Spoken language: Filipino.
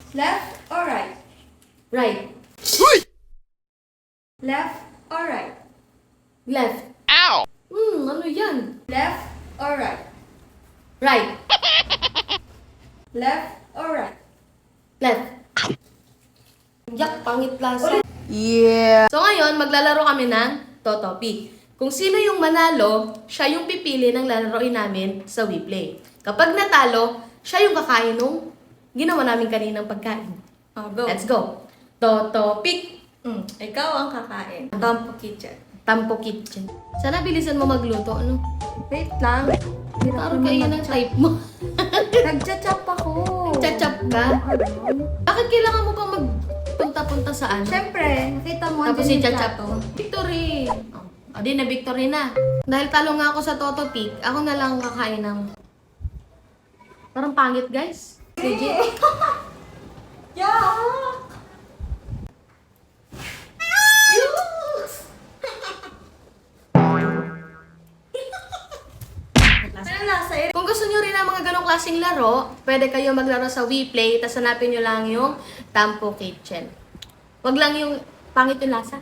Left or right? Right. Left or right? Left. Ow! Ano yan? Left or right? Right. Left or right? Left. Yak, pangit lasa. Yeah. So ngayon, maglalaro kami ng Totopic. Kung sino yung manalo, siya yung pipili ng lalaroin namin sa WePlay. Kapag natalo, siya yung kakain nung ginawa namin kaninang pagkain. Oh, go. Let's go. Totopic. Ikaw ang kakain. Tampo kitchen. Tampo kitchen. Sana bilisan mo magluto, ano? Wait lang. Parang kayo ng type mo. Nagcha-chop ako. Chachap ka? Bakit kailangan mo pang magpunta-punta saan? Siyempre, nakita mo Tapos andyan si yung Chachap. plato. Victory! O, di na victory na. Dahil talo nga ako sa Totopic, ako na lang kakain ng... Parang pangit, guys. Legit. Yeah! Ano lasa eh? Kung gusto nyo rin ng mga ganong klaseng laro, pwede kayo maglaro sa WePlay, tapos hanapin nyo lang yung Tampo Kitchen. Wag lang yung pangit yung lasa.